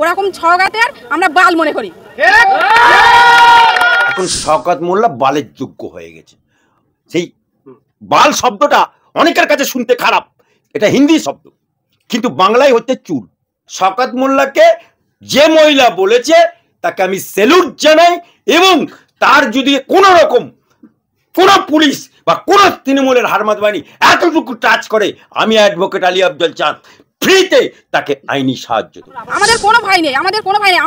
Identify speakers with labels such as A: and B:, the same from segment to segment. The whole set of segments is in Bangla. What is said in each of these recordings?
A: ওরকম ছগাতের আমরা বাল মনে করি।
B: এখন শওকত মোল্লা বালের যোগ্য হয়ে গেছে। সেই বাল শব্দটা অনেকের কাছে শুনতে খারাপ, এটা হিন্দি শব্দ, কিন্তু বাংলায় হচ্ছে চুল। শওকত মোল্লাকে যে মহিলা বলেছে তাকে আমি স্যালুট জানাই, এবং তার যদি কোনো রকম কোন পুলিশ বা কোন তৃণমূলের হারমাত বাহিনী এতটুকু টাচ করে, আমি অ্যাডভোকেট আলী আফজল চাঁদ ফ্রিতে তাকে আইনি সাহায্য দেব।
A: আমাদের কোনো ভয় নেই, আমাদের কোনো ভয় নেই।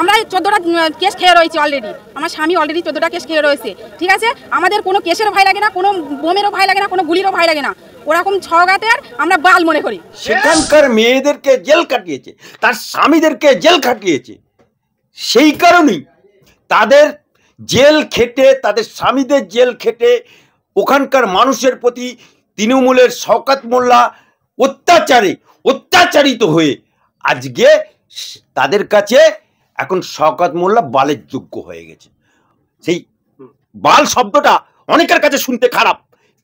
A: আমরা 14টা কেস খেয়ে রয়েছি অলরেডি, আমার স্বামী অলরেডি 14টা কেস খেয়ে রয়েছে, ঠিক আছে। আমাদের কোনো কেসের ভয় লাগে না, কোনো বোমেরও ভয় লাগে না, কোনো গুলিরও ভয় লাগে না। ওরকম ছগাতের আমরা বাল মনে করি।
B: সেখানকার মেয়েদেরকে জেল কাটিয়েছে, তার স্বামীদেরকে জেল কাটিয়েছে, সেই কারণেই তাদের জেল খেটে, তাদের স্বামীদের জেল খেটে ওখানকার মানুষের প্রতি তৃণমূলের শওকত মোল্লা অত্যাচারিত হয়ে আজকে তাদের কাছে এখন শওকত মোল্লা বালের যোগ্য হয়ে গেছে। সেই বাল শব্দটা অনেকের কাছে শুনতে খারাপ,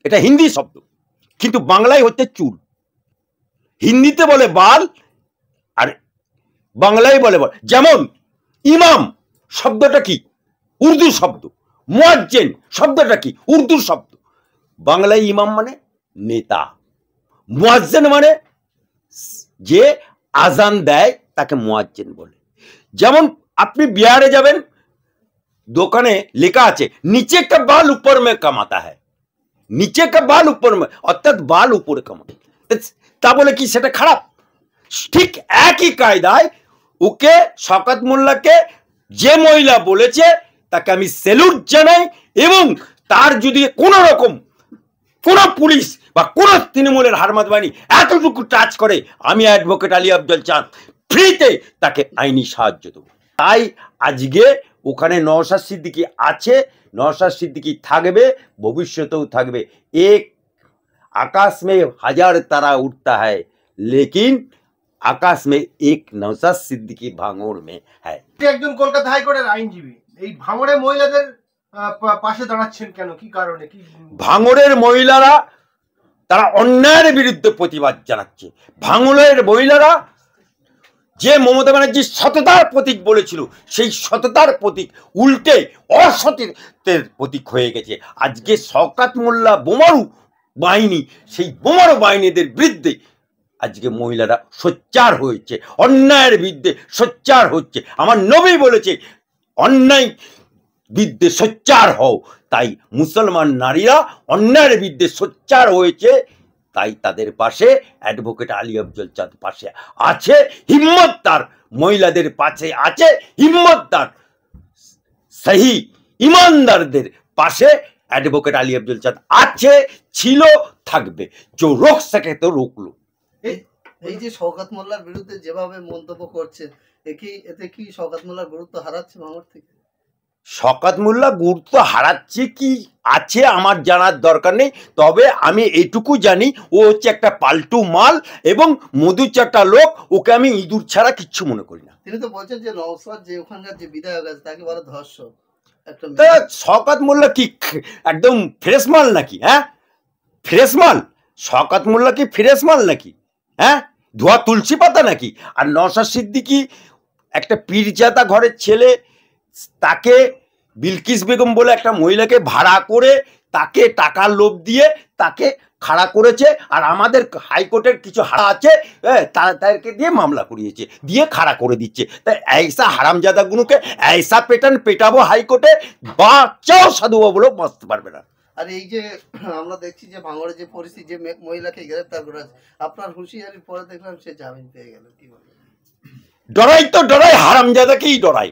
B: এটা হিন্দি শব্দ, কিন্তু বাংলায় হচ্ছে চুল। হিন্দিতে বলে বাল আর বাংলায় বলে বাল। যেমন ইমাম শব্দটা কি? উর্দু শব্দ। মুয়াজ্জিন শব্দটা কি? উর্দু শব্দ। বাংলায় ইমাম মানে নেতা, মুয়াজ্জিন মানে যে আজান দেয় তাকে মুয়াজ্জিন বলে। যেমন আপনি বিহারে যাবেন, দোকানে লেখা আছে নিচে কা বাল উপর মে কামাতা হ্যায়, নিচে কা বাল উপর মে, অর্থাৎ বাল উপরে কামাতে। তা বলে কি সেটা খারাপ? ঠিক একই কায়দায় ওকে শওকত মোল্লাকে যে মহিলা বলেছে তাকে আমি স্যালুট জানাই, এবং তার যদি কোনো রকম কোন পুলিশ বা কোন তৃণমূলের হারমাত বাহিনী এতটুকু টাচ করে, আমি অ্যাডভোকেট আলী আফজল চাঁদ ফ্রিতে তাকে আইনি সাহায্য দেব। তাই আজকে ওখানে নওশাদ সিদ্দিকী আছে, নওশাদ সিদ্দিকী থাকবে, ভবিষ্যতেও থাকবে। এক আকাশ মে হাজার তারা উঠতা হ্যায়, লেকিন আকাশ মে এক নওশাদ সিদ্দিকী ভাঙড় মে হ্যায়।
C: একজন কলকাতা হাইকোর্টের আইনজীবী, এই ভাঙড়ে মহিলাদের পাশে দাঁড়াচ্ছেন কেন? কি কারণে? কি
B: ভাঙড়ের মহিলারা তারা অন্যায়ের বিরুদ্ধে প্রতিবাদ জানাচ্ছে। ভাঙড়ের মহিলারা যে মমতা ব্যানার্জি সততার প্রতীক বলেছিল, সেই সততার প্রতীক উল্টে অসতের প্রতীক হয়ে গেছে। আজকে শওকত মোল্লা বোমারু বাহিনী, সেই বোমারু বাহিনীদের বিরুদ্ধে আজকে মহিলারা সোচ্চার হয়েছে, অন্যায়ের বিরুদ্ধে সোচ্চার হচ্ছে। আমার নবী বলেছে অন্যায় বিরুদ্ধে সোচ্চার হও। তাই মুসলমান নারীরা অন্যায়ের বিরুদ্ধে সোচ্চার হয়েছে, তাই তাদের পাশে অ্যাডভোকেট আলী আফজল চাঁদ পাশে আছে। হিম্মতদার মহিলাদের পাশে আছে, হিম্মতদার সহি ইমানদারদের পাশে অ্যাডভোকেট আলী আফজল চাঁদ আছে, ছিল, থাকবে। যে রোক সকে তো রোকলো।
D: এই যে শওকত মোল্লার বিরুদ্ধে যেভাবে মন্তব্য করছে, এতে কি শওকত মোল্লার গুরুত্ব হারাচ্ছে ভাঙড় থেকে?
B: শওকত মোল্লা গুরুত্ব হারাচ্ছে কি আছে আমার জানার দরকার নেই, তবে আমি এইটুকু জানি ও হচ্ছে একটা পাল্টু মাল এবং মধুচাটা লোক। ওকে আমি ইঁদুর ছাড়া কিচ্ছু মনে করি না।
D: তিনি তো বলছেন যে নওশাদ যে ওখানকার যে বিধায়ক আছে তাকে বলে ধর্ষক।
B: শওকত মোল্লা কি একদম ফ্রেশ মাল নাকি? হ্যাঁ, ফ্রেশ মাল? শওকত মোল্লা কি ফ্রেশ মাল নাকি? হ্যাঁ, ধোয়া তুলসী পাতা নাকি? আর নওশাদ সিদ্দিকী একটা পীরজাদা ঘরের ছেলে, তাকে বিলকিস বেগম বলে একটা মহিলাকে ভাড়া করে তাকে টাকার লোভ দিয়ে তাকে খাড়া করেছে। আর আমাদের হাইকোর্টের কিছু হারা আছে, তাদেরকে দিয়ে মামলা করিয়েছে, দিয়ে খাড়া করে দিচ্ছে। তাই ऐसा হারামজাদাগুলোকে ऐसा পেটাবো হাইকোর্টে, বাচ্চাও সাধু বাবুও বাঁচতে পারবে না।
D: আর এই যে আমরা দেখছি যে ভাঙড়ে যে পরিস্থিতি, যে মহিলাকে গ্রেফতার করা আছে, আপনার হুঁশিয়ারির পরে দেখলাম সে জামিন পেয়ে গেল, কি বলবেন?
B: ডরাই তো ডরাই, হারামজাদাকেই ডরাই।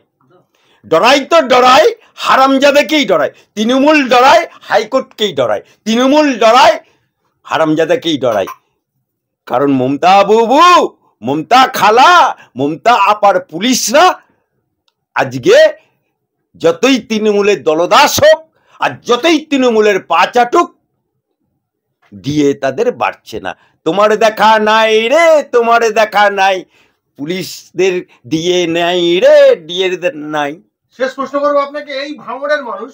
B: ডরাই তো ডরাই, হারামজাদাকেই ডরাই। তৃণমূল ডরাই, হাইকোর্টকেই ডরাই। তৃণমূল ডরাই, হারামজাদাকেই ডরাই। কারণ মমতা বুবু, মমতা খালা, মমতা আপার পুলিশরা আজকে যতই তৃণমূলের দলদাস হোক আর যতই তৃণমূলের পা চাটুক, দিয়ে তাদের বাড়ছে না। তোমার দেখা নাই রে, তোমার দেখা নাই, পুলিশদের দিয়ে নাই রে, ডিএদের নাই।
C: শেষ প্রশ্ন করবো আপনাকে, এই ভাঙড়ের মানুষ,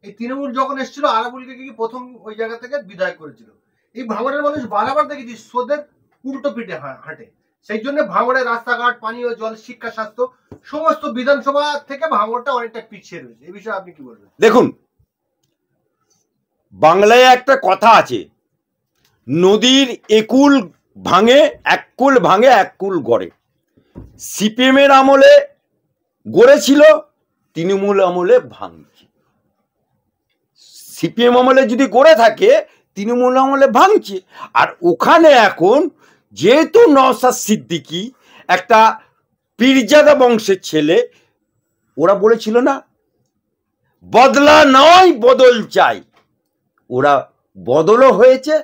C: এই তৃণমূল যখন এসেছিল আরাবুলকে কি প্রথম ওই জায়গা থেকে বিদায় করেছিল, এই ভাঙড়ের মানুষ বারবার দেখেছি সোদের উল্টো পিঠে হাঁটে। সেই জন্য ভাঙড়ের রাস্তাঘাট, পানীয় জল, শিক্ষা, স্বাস্থ্য সমস্ত বিধানসভা থেকে ভাঙড়টা অনেকটা পিছিয়ে রয়েছে। এই বিষয়ে আপনি কি বলবেন?
B: দেখুন, বাংলায় একটা কথা আছে, নদীর একুল ভাঙে, এক কুল ভাঙে, এক কুল গড়ে। সিপিএমের আমলে গড়েছিল, তৃণমূল আমলে ভাঙছে। সিপিএম আমলে যদি গড়ে থাকে, তৃণমূল আমলে ভাঙছে। আর ওখানে এখন যেহেতু নওশাদ সিদ্দিকী একটা পীরজাদা বংশের ছেলে, ওরা বলেছিল না বদলা নয় বদল চাই, ওরা বদলও হয়েছে,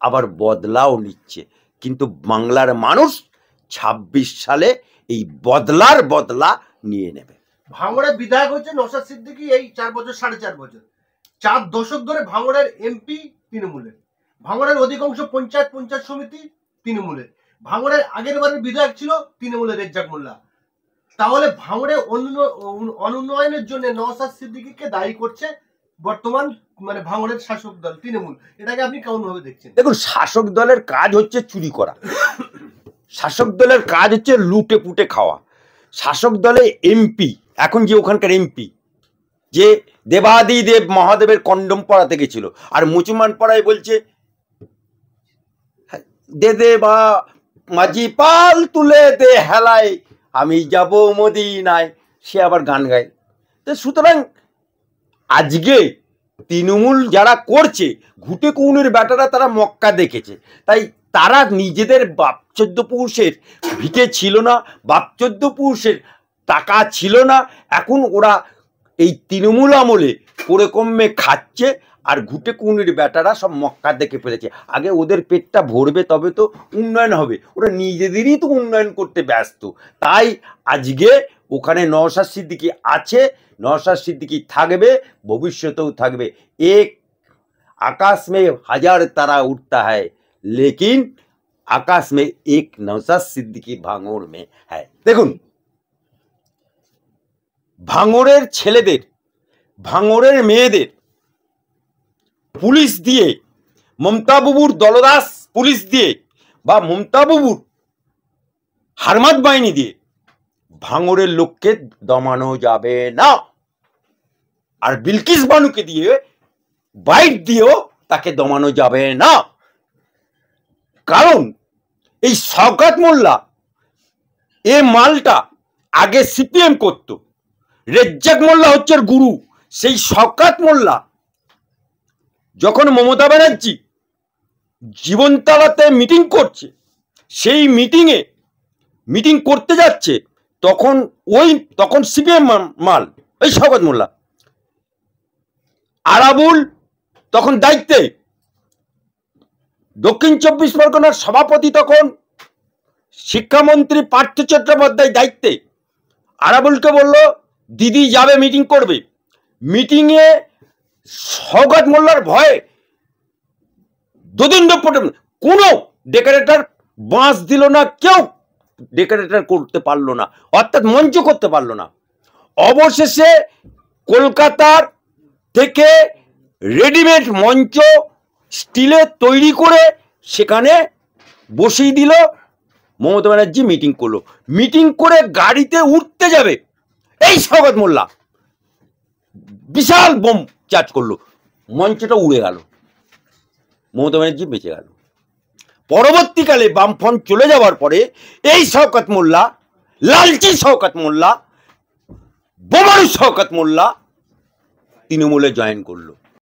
B: আবার বদলাও নিচ্ছে। কিন্তু বাংলার মানুষ ২৬ সালে এই বদলা নিয়ে নেবে।
C: ভাঙড়ের বিধায়ক হচ্ছে নওশাদ সিদ্দিকী, এই 4 বছর 4.5 বছর, 4 দশক ধরে ভাঙড়ের এমপি তৃণমূলের, ভাঙড়ের অধিকাংশ পঞ্চায়েত সমিতি তৃণমূলের, ভাঙড়ের আগের বারের বিধায়ক ছিল তৃণমূলের রেজ্জাক মোল্লা। তাহলে ভাঙড়ে অনুন্নয়নের জন্য নওশাদ সিদ্দিকীকে দায়ী করছে বর্তমান মানে ভাঙড়ের শাসক দল তৃণমূল। এটাকে আপনি কেমন ভাবে দেখছেন?
B: দেখুন, শাসক দলের কাজ হচ্ছে চুরি করা, শাসক দলের কাজ হচ্ছে লুটে পুটে খাওয়া। শাসক দলে এমপি, এখন যে ওখানকার এমপি যে দেবাদিদেব মহাদেবের কন্ডম পড়াতে গেছিল, আর মুসলমান পাড়ায় বলছে দে দে বা মাঝি পাল তুলে দে হেলায়, আমি যাব মদিনায়, সে আবার গান গায়। তো সুতরাং আজকে তৃণমূল যারা করছে, ঘুটে কৌনের ব্যাটারা তারা মক্কা দেখেছে, তাই তারা নিজেদের বাপ 14 পুরুষের ভিটে ছিল না, বাপ 14 পুরুষের টাকা ছিল না। এখন ওরা এই তৃণমূল আমলে করে কমে খাচ্ছে, আর ঘুটে কৌনের ব্যাটারা সব মক্কা দেখে ফেলেছে। আগে ওদের পেটটা ভরবে, তবে তো উন্নয়ন হবে। ওরা নিজেদেরই তো উন্নয়ন করতে ব্যস্ত। তাই আজকে ওখানে নওশাদ সিদ্দিকী আছে, নওশাদ সিদ্দিকী থাকবে, ভবিষ্যতেও থাকবে। এক আকাশ মে হাজার তারা উঠতা হ্যায়, লেকিন আকাশ মে এক নওশাদ সিদ্দিকী ভাঙড় মে হ্যায়। দেখুন, ভাঙড়ের ছেলেদের, ভাঙড়ের মেয়েদের পুলিশ দিয়ে, মমতা বাবুর দলদাস পুলিশ দিয়ে বা মমতা বাবুর হারমাত বাহিনী দিয়ে ভাঙড়ের লোককে দমানো যাবে না। আর বিলকিস বানুকে দিয়ে, বাইট দিয়েও তাকে দমানো যাবে না। কারণ এই শওকত মোল্লা এ মালটা আগে সিপিএম করত, রেজ্জাক মোল্লা হচ্ছে গুরু। সেই শওকত মোল্লা যখন মমতা ব্যানার্জি জীবনতলাতে মিটিং করছে, সেই মিটিং করতে যাচ্ছে, তখন সিপিএম মাল ওই শওকত মোল্লা। আরাবুল তখন দায়িত্বে, দক্ষিণ 24 পরগনার সভাপতি তখন শিক্ষামন্ত্রী পার্থ চট্টোপাধ্যায় দায়িত্বে। আরাবুলকে বলল দিদি যাবে, মিটিং করবে। মিটিংয়ে শওকত মোল্লার ভয়ে দোদণ্ড পড়ে, কোনো ডেকোরেটর বাঁশ দিল না, কেউ ডেকোরেটর করতে পারলো না, অর্থাৎ মঞ্চ করতে পারলো না। অবশেষে কলকাতার থেকে রেডিমেড মঞ্চ স্টিলে তৈরি করে সেখানে বসিয়ে দিল। মমতা ব্যানার্জি মিটিং করলো, মিটিং করে গাড়িতে উঠতে যাবে, এই শওকত মোল্লা বিশাল বোম চার্জ করলো, মঞ্চটা উড়ে গেল, মমতা ব্যানার্জি বেঁচে গেল। পরবর্তীকালে বামফ্রন্ট চলে যাওয়ার পরে এই শওকত মোল্লা, লালচি শওকত মোল্লা, বোমারু শওকত মোল্লা তৃণমূলে জয়েন করলো।